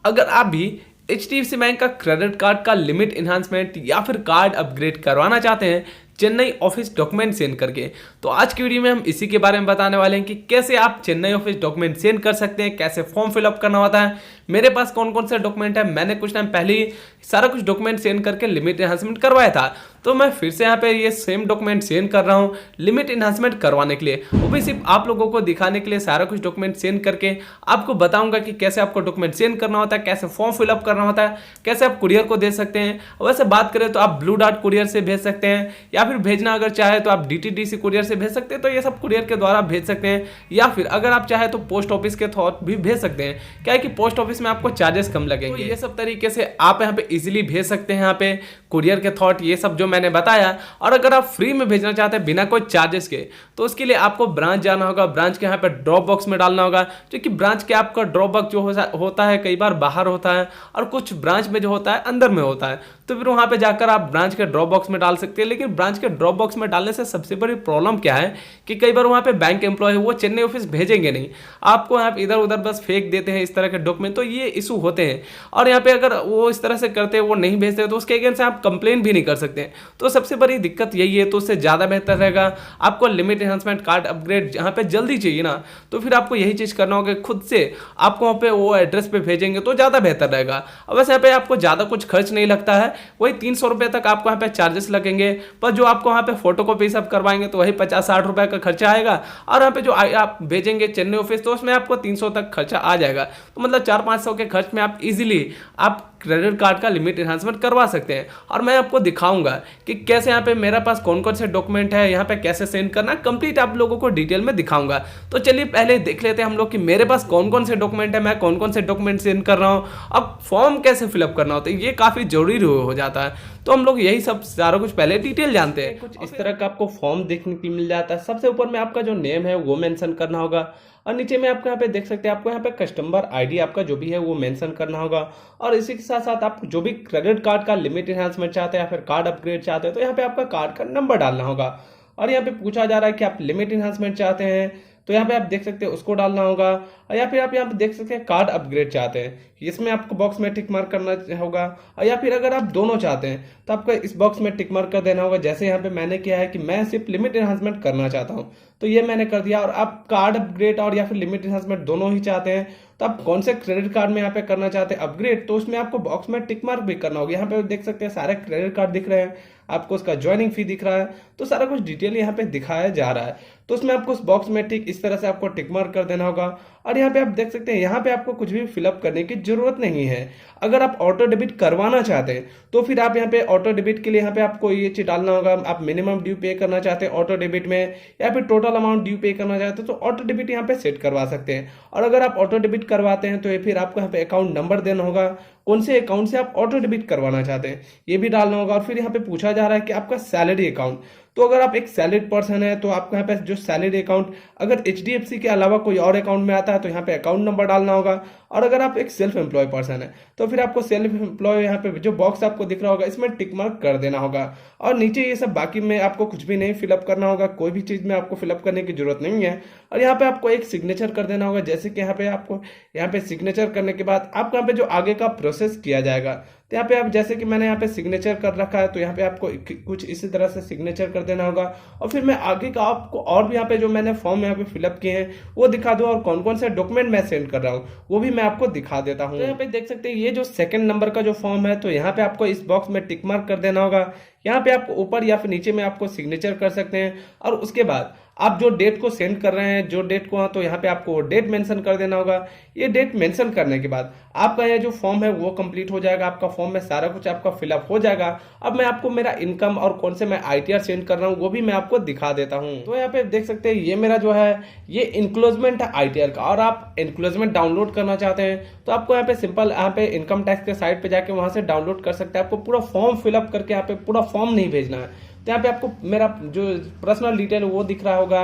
अगर आप भी HDFC बैंक का क्रेडिट कार्ड का लिमिट इन्हांसमेंट या फिर कार्ड अपग्रेड करवाना चाहते हैं चेन्नई ऑफिस डॉक्यूमेंट सेंड करके, तो आज की वीडियो में हम इसी के बारे में बताने वाले हैं कि कैसे आप चेन्नई ऑफिस डॉक्यूमेंट सेंड कर सकते हैं, कैसे फॉर्म फिलअप करना होता है, मेरे पास कौन कौन से डॉक्यूमेंट है। मैंने कुछ टाइम पहले ही सारा कुछ डॉक्यूमेंट सेंड करके लिमिट इन्हांसमेंट करवाया था, तो मैं फिर से यहाँ पे ये सेम डॉक्यूमेंट सेंड कर रहा हूँ लिमिट इन्हांसमेंट करवाने के लिए। वो भी सिर्फ आप लोगों को दिखाने के लिए सारा कुछ डॉक्यूमेंट सेंड करके आपको बताऊंगा कि कैसे आपको डॉक्यूमेंट सेंड करना होता है, कैसे फॉर्म फिलअप करना होता है, कैसे आप कुरियर को दे सकते हैं। वैसे बात करें तो आप ब्लू डार्ट कुरियर से भेज सकते हैं, या फिर भेजना अगर चाहे तो आप DTDC कुरियर से भेज सकते हैं, तो ये सब कुरियर के द्वारा भेज सकते हैं। या फिर अगर आप चाहे तो पोस्ट ऑफिस के थ्रू भी भेज सकते हैं, क्या है कि पोस्ट ऑफिस में आपको चार्जेस कम लगेंगे। तो ये सब तरीके से आप यहाँ पे इजीली भेज सकते हैं, यहाँ पे कुरियर के थॉट ये सब जो मैंने बताया। और अगर आप फ्री में भेजना चाहते हैं बिना कोई चार्जेस के, तो उसके लिए आपको ब्रांच जाना होगा, ब्रांच के यहाँ पे ड्रॉप बॉक्स में डालना होगा, क्योंकि ब्रांच के आपका ड्रॉप बॉक्स जो होता है कई बार बाहर होता है और कुछ ब्रांच में जो होता है अंदर में होता है, तो फिर वहां पे जाकर आप ब्रांच के ड्रॉप बॉक्स में डाल सकते हैं। लेकिन ब्रांच के ड्रॉप बॉक्स में डालने से सबसे बड़ी प्रॉब्लम क्या है कि कई बार वहां पे बैंक एम्प्लॉय है वो चेन्नई ऑफिस भेजेंगे नहीं, आपको यहाँ पे इधर उधर बस फेंक देते हैं इस तरह के डॉक्यूमेंट, तो ये इशू होते हैं। और यहाँ पे अगर वो इस तरह से करते हैं, वो नहीं भेजते, तो उसके अगेंस्ट आप कंप्लेन भी नहीं कर सकते। तो सबसे बड़ी दिक्कत यही है। तो उससे ज़्यादा बेहतर रहेगा आपको लिमिट एनहांसमेंट कार्ड अपग्रेड जहाँ पे जल्दी चाहिए ना, तो फिर आपको यही चीज़ करना होगा, खुद से आपको वहाँ पे वो एड्रेस पे भेजेंगे तो ज़्यादा बेहतर रहेगा। अब वैसे यहाँ पे आपको ज़्यादा कुछ खर्च नहीं लगता है, वही 300 रुपये तक आपको यहाँ पे चार्जेस लगेंगे। पर जो आपको वहाँ पे फोटो कॉपी सब करवाएंगे तो वही 50-60 रुपये का खर्चा आएगा। और यहाँ पे जो आप भेजेंगे चेन्नई ऑफिस, तो उसमें आपको 300 तक खर्चा आ जाएगा। तो मतलब 400-500 के खर्च में आप इजीली आप क्रेडिट कार्ड का लिमिट एनहांसमेंट करवा सकते हैं। और मैं आपको दिखाऊंगा कि कैसे यहाँ पे मेरे पास कौन कौन से डॉक्यूमेंट है, यहाँ पे कैसे सेंड करना, कंप्लीट आप लोगों को डिटेल में दिखाऊंगा। तो चलिए पहले देख लेते हैं हम लोग कि मेरे पास कौन कौन से डॉक्यूमेंट है, मैं कौन कौन से डॉक्यूमेंट सेंड कर रहा हूँ। अब फॉर्म कैसे फिलअप करना होता है ये काफ़ी जरूरी हो जाता है, तो हम लोग यही सब सारा कुछ पहले डिटेल जानते हैं। कुछ इस तरह का आपको फॉर्म देखने को मिल जाता है। सबसे ऊपर में आपका जो नेम है वो मेंशन करना होगा, और नीचे में आपको यहाँ पे देख सकते हैं, आपको यहाँ पे कस्टमर ID आपका जो भी है वो मेंशन करना होगा। और इसी के साथ साथ आप जो भी क्रेडिट कार्ड का लिमिट एनहांसमेंट चाहते हैं या फिर कार्ड अपग्रेड चाहते हैं, तो यहाँ पे आपका कार्ड का नंबर डालना होगा। और यहाँ पे पूछा जा रहा है कि आप लिमिट एनहांसमेंट चाहते हैं, तो यहाँ पे आप देख सकते हैं उसको डालना होगा। और या फिर आप यहाँ पे देख सकते हैं कार्ड अपग्रेड चाहते हैं, इसमें आपको बॉक्स में टिक मार्क करना होगा। और या फिर अगर आप दोनों चाहते हैं तो आपको इस बॉक्स में टिक मार्क कर देना होगा। जैसे यहाँ पे मैंने किया है कि मैं सिर्फ लिमिट एनहांसमेंट करना चाहता हूँ, तो ये मैंने कर दिया। और आप कार्ड अपग्रेड और या फिर लिमिट एनहांसमेंट दोनों ही चाहते हैं, तो आप कौन से क्रेडिट कार्ड में यहाँ पे करना चाहते हैं अपग्रेड, तो उसमें आपको बॉक्स में टिक मार्क भी करना होगा। यहाँ पे देख सकते हैं सारे क्रेडिट कार्ड दिख रहे हैं, आपको उसका ज्वाइनिंग फी दिख रहा है, तो सारा कुछ डिटेल यहाँ पे दिखाया जा रहा है। तो उसमें आपको उस बॉक्स में ठीक इस तरह से आपको टिक मार्क कर देना होगा। और यहाँ पे आप देख सकते हैं यहाँ पे आपको कुछ भी फिलअप करने की जरूरत नहीं है। अगर आप ऑटो डेबिट करवाना चाहते हैं तो फिर आप यहाँ पे ऑटो डेबिट के लिए यहाँ पे आपको ये चीज डालना होगा। आप मिनिमम ड्यू पे करना चाहते हैं ऑटो डेबिट में, या फिर टोटल अमाउंट ड्यू पे करना चाहते हैं, तो ऑटो डेबिट यहाँ पे सेट करवा सकते हैं। और अगर आप ऑटो डेबिट करवाते हैं तो फिर आपको यहाँ पे अकाउंट नंबर देना होगा, कौन से अकाउंट से आप ऑटो डेबिट करवाना चाहते हैं ये भी डालना होगा। और फिर यहाँ पे पूछा जा रहा है कि आपका सैलरी अकाउंट, तो अगर आप एक सैलरीड पर्सन है तो आपको यहाँ पे जो सैलरी अकाउंट अगर HDFC के अलावा कोई और अकाउंट में आता है तो यहाँ पे अकाउंट नंबर डालना होगा। और अगर आप एक सेल्फ एम्प्लॉय पर्सन है तो फिर आपको सेल्फ एम्प्लॉय यहाँ पे जो बॉक्स आपको दिख रहा होगा इसमें टिक मार्क कर देना होगा। और नीचे ये सब बाकी में आपको कुछ भी नहीं फिलअप करना होगा, कोई भी चीज में आपको फिलअप करने की जरूरत नहीं है। और यहाँ पे आपको एक सिग्नेचर कर देना होगा। जैसे कि यहाँ पे आपको यहाँ पे सिग्नेचर करने के बाद आपको यहाँ पे जो आगे का प्रोसेस किया जाएगा, तो यहाँ पे आप जैसे कि मैंने यहाँ पे सिग्नेचर कर रखा है, तो यहाँ पे आपको कुछ इसी तरह से सिग्नेचर कर देना होगा। और फिर मैं आगे का आपको और भी यहाँ पे जो मैंने फॉर्म यहाँ पे फिलअप किए हैं वो दिखा दूं, और कौन कौन से डॉक्यूमेंट मैं सेंड कर रहा हूँ वो भी मैं आपको दिखा देता हूँ। तो यहाँ पे देख सकते हैं ये जो सेकंड नंबर का जो फॉर्म है, तो यहाँ पे आपको इस बॉक्स में टिक मार्क कर देना होगा। यहाँ पे आपको ऊपर या फिर नीचे में आपको सिग्नेचर कर सकते हैं। और उसके बाद आप जो डेट को सेंड कर रहे हैं, जो डेट को, तो यहाँ पे आपको डेट मेंशन कर देना होगा। ये डेट मेंशन करने के बाद आपका ये जो फॉर्म है वो कंप्लीट हो जाएगा। आपका फॉर्म में सारा कुछ आपका फिलअप हो जाएगा। अब मैं आपको मेरा इनकम और कौन से मैं ITR सेंड कर रहा हूँ वो भी मैं आपको दिखा देता हूँ। तो यहाँ पे देख सकते हैं ये मेरा जो है ये इंक्लोजमेंट है ITR का। और आप इंक्लोजमेंट डाउनलोड करना चाहते हैं तो आपको यहाँ पे सिंपल यहाँ पे इनकम टैक्स के साइट पे जाके वहां से डाउनलोड कर सकते हैं। आपको पूरा फॉर्म फिलअप करके यहाँ पे पूरा फॉर्म नहीं भेजना है। तो यहाँ पे आपको मेरा जो पर्सनल डिटेल वो दिख रहा होगा।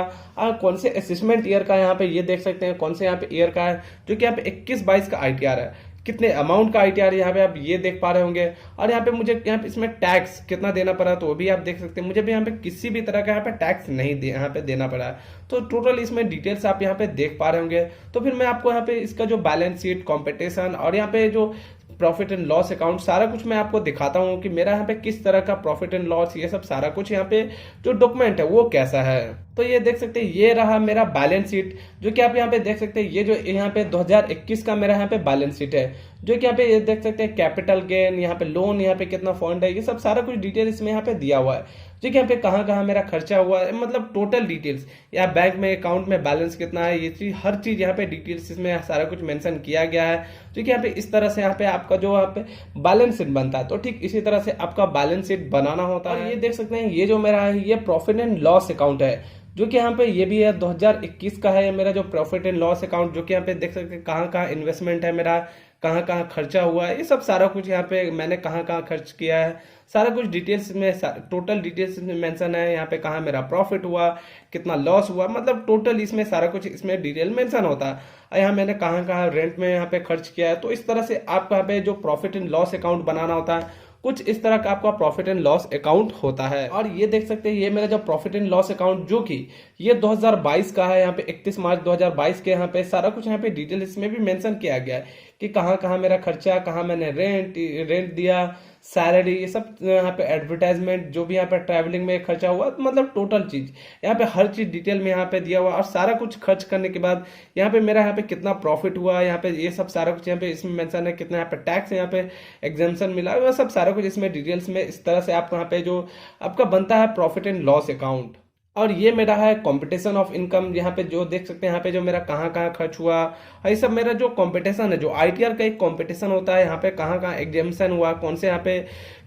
कौन से असेसमेंट ईयर का यहाँ पे ये देख सकते हैं, कौन से यहाँ पे ईयर का है, जो कि यहाँ पे 21-22 का ITR है। कितने अमाउंट का ITR यहाँ पे आप ये देख पा रहे होंगे। और यहाँ पे मुझे यहाँ पे इसमें टैक्स कितना देना पड़ा तो वो भी आप देख सकते हैं। मुझे भी यहाँ पे किसी भी तरह का यहाँ पे टैक्स नहीं यहाँ पे देना पड़ा है। तो टोटल इसमें डिटेल्स आप यहाँ पे देख पा रहे होंगे। तो फिर मैं आपको यहाँ पे इसका जो बैलेंस शीट, कॉम्पिटिशन और यहाँ पे जो प्रॉफिट एंड लॉस अकाउंट सारा कुछ मैं आपको दिखाता हूँ कि मेरा यहाँ पे किस तरह का प्रॉफिट एंड लॉस, ये सब सारा कुछ यहाँ पे जो डॉक्यूमेंट है वो कैसा है। तो ये देख सकते हैं, ये रहा मेरा बैलेंस शीट जो कि आप यहाँ पे देख सकते हैं। ये जो यहाँ पे 2021 का मेरा यहाँ पे बैलेंस शीट है जो कि यहाँ पे ये देख सकते हैं। कैपिटल गेन, यहाँ पे लोन, यहाँ पे कितना फंड है, ये सब सारा कुछ डिटेल इसमें यहाँ पे दिया हुआ है जो कि यहाँ पे कहाँ कहाँ मेरा खर्चा हुआ है, मतलब टोटल डिटेल्स या बैंक में अकाउंट में बैलेंस कितना है, ये चीज हर चीज यहाँ पे डिटेल्स इसमें सारा कुछ मेंशन किया गया है जो कि यहाँ पे इस तरह से यहाँ पे आपका जो यहाँ पे बैलेंस शीट बनता है। तो ठीक इसी तरह से आपका बैलेंस शीट बनाना होता है। ये देख सकते हैं, ये जो मेरा है ये प्रॉफिट एंड लॉस अकाउंट है जो कि यहाँ पे ये भी है 2021 का है मेरा जो प्रॉफिट एंड लॉस अकाउंट, जो कि यहाँ पे देख सकते हैं कहाँ कहाँ इन्वेस्टमेंट है मेरा, कहाँ कहाँ खर्चा हुआ है, ये सब सारा कुछ यहाँ पे मैंने कहाँ कहाँ खर्च किया है, सारा कुछ डिटेल्स में टोटल डिटेल्स में मेंशन है। यहाँ पे कहाँ मेरा प्रॉफिट हुआ, कितना लॉस हुआ, मतलब टोटल इसमें सारा कुछ इसमें डिटेल मेंशन होता है। और यहाँ मैंने कहाँ कहाँ रेंट में यहाँ पे खर्च किया है। तो इस तरह से आपको यहाँ पे जो प्रॉफिट एंड लॉस अकाउंट बनाना होता है, कुछ इस तरह का आपका प्रॉफिट एंड लॉस अकाउंट होता है। और ये देख सकते हैं, ये मेरा जो प्रॉफिट एंड लॉस अकाउंट जो कि ये 2022 का है, यहाँ पे 31 मार्च 2022 के यहाँ पे सारा कुछ यहाँ पे डिटेल इसमें भी मेंशन किया गया है कि कहाँ कहाँ मेरा खर्चा, कहाँ मैंने रेंट दिया, सैलरी, ये सब यहाँ पे एडवर्टाइजमेंट, जो भी यहाँ पे ट्रैवलिंग में खर्चा हुआ, मतलब टोटल चीज यहाँ पे हर चीज डिटेल में यहाँ पे दिया हुआ। और सारा कुछ खर्च करने के बाद यहाँ पे मेरा यहाँ पे कितना प्रॉफिट हुआ, यहाँ पे ये सब सारा कुछ यहाँ पे इसमें मेंशन है, कितना यहाँ पे टैक्स यहाँ पे एग्जेम्पशन मिला, वह सब सारा कुछ इसमें डिटेल्स में इस तरह से आपको यहाँ पे जो आपका बनता है प्रॉफिट एंड लॉस अकाउंट। और ये मेरा है कंपटीशन ऑफ इनकम, यहाँ पे जो देख सकते हैं यहाँ पे जो मेरा कहाँ कहाँ खर्च हुआ, ये सब मेरा जो कंपटीशन है, जो ITR का एक कंपटीशन होता है, यहाँ पे कहाँ कहाँ एग्जामिशन हुआ, कौन से यहाँ पे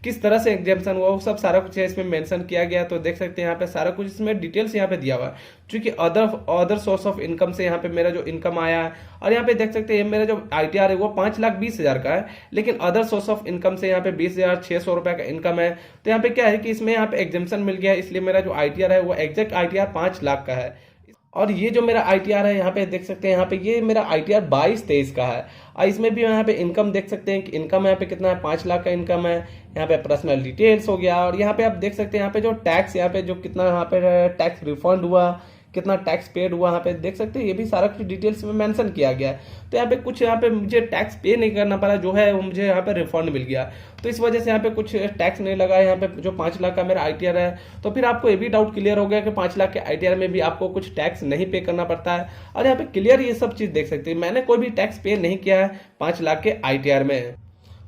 किस तरह से एग्जामिशन हुआ, वो सब सारा कुछ है इसमें मेंशन किया गया। तो देख सकते हैं यहाँ पे सारा कुछ इसमें डिटेल्स यहाँ पे दिया हुआ है। क्योंकि अदर सोर्स ऑफ इनकम से यहाँ पे मेरा जो इनकम आया है, और यहाँ पे देख सकते हैं मेरा जो ITR है वो 5,20,000 का है, लेकिन अदर सोर्स ऑफ इनकम से यहाँ पे 20,600 रुपए का इनकम है। तो यहाँ पे क्या है कि इसमें यहाँ पे एग्जामिशन मिल गया है, इसलिए मेरा जो ITR है वो एग्जैक्ट ITR 5 लाख का है। और ये जो मेरा ITR है यहाँ पे देख सकते हैं, यहाँ पे ये मेरा ITR 22-23 का है। और इसमें भी यहाँ पे इनकम देख सकते हैं कि इनकम यहाँ पे कितना है, 5 लाख का इनकम है। यहाँ पे पर्सनल डिटेल्स हो गया, और यहाँ पे आप देख सकते हैं यहाँ पे जो टैक्स, यहाँ पे जो कितना यहाँ पे टैक्स रिफंड हुआ, कितना टैक्स पेड हुआ, यहाँ पे देख सकते हैं ये भी सारा कुछ डिटेल्स में मेंशन किया गया है। तो यहाँ पे कुछ यहाँ पे मुझे टैक्स पे नहीं करना पड़ा, जो है वो मुझे यहाँ पे रिफंड मिल गया। तो इस वजह से यहाँ पे कुछ टैक्स नहीं लगा। यहाँ पे जो 5 लाख का मेरा ITR है, तो फिर आपको ये भी डाउट क्लियर हो गया कि 5 लाख के ITR में भी आपको कुछ टैक्स नहीं पे करना पड़ता है। और यहाँ पे क्लियर ये सब चीज देख सकते हैं, मैंने कोई भी टैक्स पे नहीं किया है 5 लाख के ITR में।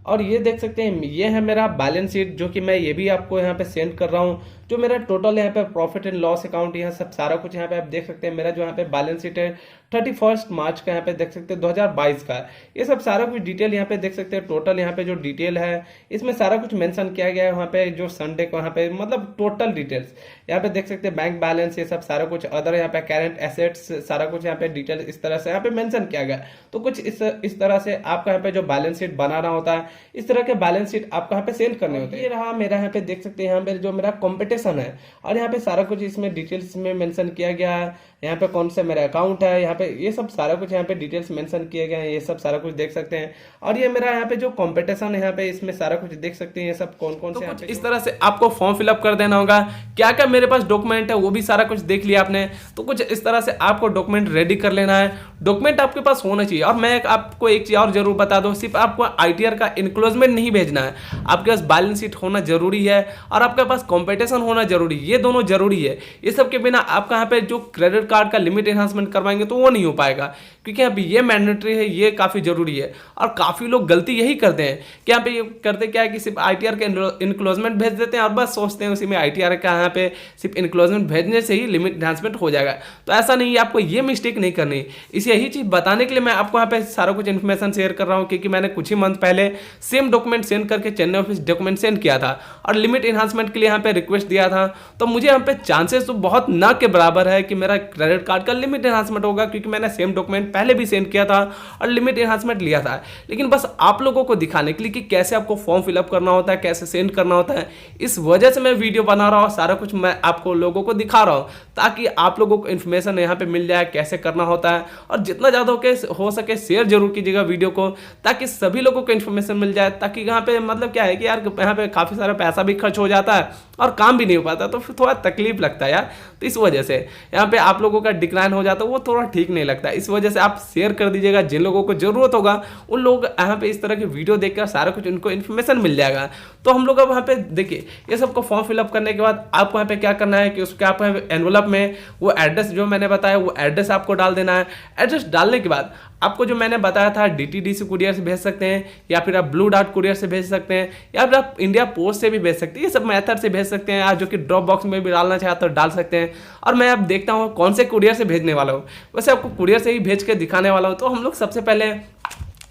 और ये देख सकते हैं, ये है मेरा बैलेंस शीट जो कि मैं ये भी आपको यहाँ पे सेंड कर रहा हूँ। जो मेरा टोटल यहाँ पे प्रॉफिट एंड लॉस अकाउंट, यहाँ सब सारा कुछ यहाँ पे आप देख सकते हैं। मेरा जो यहाँ पे बैलेंस शीट है 31 मार्च का यहाँ पे देख सकते हैं 2022 का, ये सब सारा कुछ डिटेल यहाँ पे देख सकते हैं। टोटल यहाँ पे जो डिटेल है इसमें सारा कुछ मेंशन किया गया है। वहाँ पे जो संडे को यहाँ पे मतलब टोटल डिटेल्स यहाँ पे देख सकते हैं, बैंक बैलेंस, ये सब सारा कुछ, अदर यहाँ पे करेंट एसेट्स, सारा कुछ यहाँ पे डिटेल इस तरह से यहाँ पे मेंशन किया गया। तो कुछ इस तरह से आपका यहाँ पे जो बैलेंस शीट बनाना होता है, इस तरह के बैलेंस शीट आपको यहाँ पे सेंड करने होते हैं। ये रहा मेरा यहाँ पे देख सकते हैं, यहाँ पे जो मेरा कॉम्पिटिशन है, और यहाँ पे सारा कुछ इसमें डिटेल्स में मेंशन किया गया है। यहाँ पे कौन सा मेरा अकाउंट है, यहाँ पे ये सब सारा कुछ यहाँ पे डिटेल्स मेंशन किए गए हैं, ये सब सारा कुछ देख सकते हैं। और ये मेरा यहाँ पे जो कंपटीशन है, यहाँ पे इसमें सारा कुछ देख सकते हैं, ये सब कौन कौन से यहाँ पे इस तरह से आपको फॉर्म फिलअप कर देना होगा। क्या क्या मेरे पास डॉक्यूमेंट है वो भी सारा कुछ देख लिया आपने। तो कुछ इस तरह से आपको डॉक्यूमेंट रेडी कर लेना है। डॉक्यूमेंट आपके पास होना चाहिए। और मैं आपको एक चीज और जरूर बता दूं, सिर्फ आपको ITR का इंक्लोजमेंट नहीं भेजना है, आपके पास बैलेंस शीट होना जरूरी है और आपके पास कंपटीशन होना जरूरी है। ये दोनों जरूरी है। ये सब के बिना आपका यहाँ पे जो क्रेडिट कार्ड का लिमिट एनहांसमेंट करवाएंगे तो वो नहीं हो पाएगा, क्योंकि अभी ये मैंडेटरी है, ये काफी जरूरी है। और काफी लोग गलती यही करते हैं कि यहाँ पे ये करते क्या है कि सिर्फ ITR के इंक्लोजमेंट भेज देते हैं और बस सोचते हैं उसी में ITR का यहाँ पे सिर्फ इंक्लोजमेंट भेजने से ही लिमिट एनहांसमेंट हो जाएगा। तो ऐसा नहीं है, आपको ये मिस्टेक नहीं करनी। इस यही चीज बताने के लिए मैं आपको यहाँ पे सारा कुछ इन्फॉर्मेशन शेयर कर रहा हूँ, क्योंकि मैंने कुछ ही मंथ पहले सेम डॉक्यूमेंट सेंड करके चेन्नई ऑफिस डॉक्यूमेंट सेंड किया था और लिमिट इन्हांसमेंट के लिए यहाँ पे रिक्वेस्ट दिया था, तो मुझे यहाँ पे चांसेस तो बहुत ना के बराबर है कि मेरा क्रेडिट कार्ड का लिमिट इन्हांसमेंट होगा, क्योंकि मैंने सेम डॉक्यूमेंट पहले भी सेंड किया था और लिमिट इन्हांसमेंट लिया था। लेकिन बस आप लोगों को दिखाने के लिए कि कैसे आपको फॉर्म फिलअप करना होता है, कैसे सेंड करना होता है, इस वजह से मैं वीडियो बना रहा हूँ, सारा कुछ मैं आपको लोगों को दिखा रहा हूँ ताकि आप लोगों को इन्फॉर्मेशन यहाँ पे मिल जाए कैसे करना होता है। और जितना ज़्यादा हो सके शेयर जरूर कीजिएगा वीडियो को, ताकि सभी लोगों को इन्फॉर्मेशन मिल जाए। ताकि यहाँ पे मतलब क्या है कि यार यहाँ पे काफ़ी सारा पैसा भी खर्च हो जाता है और काम भी नहीं हो पाता, तो फिर थोड़ा तकलीफ लगता है यार। तो इस वजह से यहाँ पे आप लोगों का डिक्लाइन हो जाता है, वो थोड़ा ठीक नहीं लगता। इस वजह से आप शेयर कर दीजिएगा, जिन लोगों को जरूरत होगा उन लोग यहाँ पे इस तरह की वीडियो देखकर सारा कुछ उनको इन्फॉर्मेशन मिल जाएगा। तो हम लोग अब यहाँ पे देखिए, ये सबको फॉर्म फिलअप करने के बाद आपको यहाँ पे क्या करना है कि उसके आप एनवलप में वो एड्रेस जो मैंने बताया वो एड्रेस आपको डाल देना है। एड्रेस डालने के बाद आपको जो मैंने बताया था DTDC कुरियर से भेज सकते हैं, या फिर आप ब्लू डार्ट कुरियर से भेज सकते हैं, या फिर आप इंडिया पोस्ट से भी भेज सकते हैं। ये सब मेथड से भेज सकते हैं, या जो कि ड्रॉप बॉक्स में भी डालना चाहे तो डाल सकते हैं। और मैं अब देखता हूँ कौन से कुरियर से भेजने वाला हूँ, वैसे आपको कुरियर से ही भेज के दिखाने वाला हूँ। तो हम लोग सबसे पहले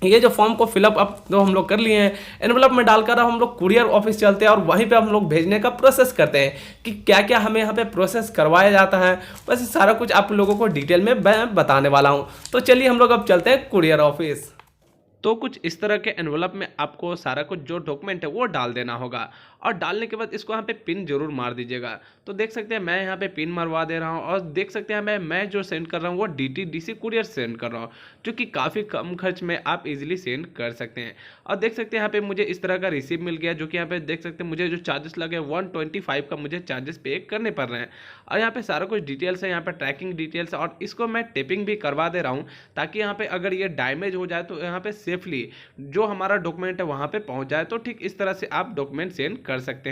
ये जो फॉर्म को फिलअप अप तो हम लोग कर लिए हैं, एनवलप में डालकर अब हम लोग कुरियर ऑफिस चलते हैं और वहीं पे हम लोग भेजने का प्रोसेस करते हैं कि क्या क्या हमें यहाँ पे प्रोसेस करवाया जाता है। वैसे सारा कुछ आप लोगों को डिटेल में मैं बताने वाला हूँ। तो चलिए हम लोग अब चलते हैं कुरियर ऑफिस। तो कुछ इस तरह के एनवलप में आपको सारा कुछ जो डॉक्यूमेंट है वो डाल देना होगा, और डालने के बाद इसको यहाँ पे पिन जरूर मार दीजिएगा। तो देख सकते हैं मैं यहाँ पे पिन मरवा दे रहा हूँ, और देख सकते हैं मैं जो सेंड कर रहा हूँ वो DTDC कुरियर सेंड कर रहा हूँ, जो कि काफ़ी कम खर्च में आप इजीली सेंड कर सकते हैं। और देख सकते हैं यहाँ पे मुझे इस तरह का रिसीव मिल गया, जो कि यहाँ पे देख सकते हैं मुझे जो चार्जेस लगे 125 का मुझे चार्जेस पे करने पड़ रहे हैं। और यहाँ पे सारा कुछ डिटेल्स है, यहाँ पे ट्रैकिंग डिटेल्स, और इसको मैं टेपिंग भी करवा दे रहा हूँ ताकि यहाँ पे अगर ये डैमेज हो जाए तो यहाँ पे सेफली जो हमारा डॉक्यूमेंट है वहाँ पे पहुँच जाए। तो ठीक इस तरह से आप डॉक्यूमेंट सेंड कर सकते हैं।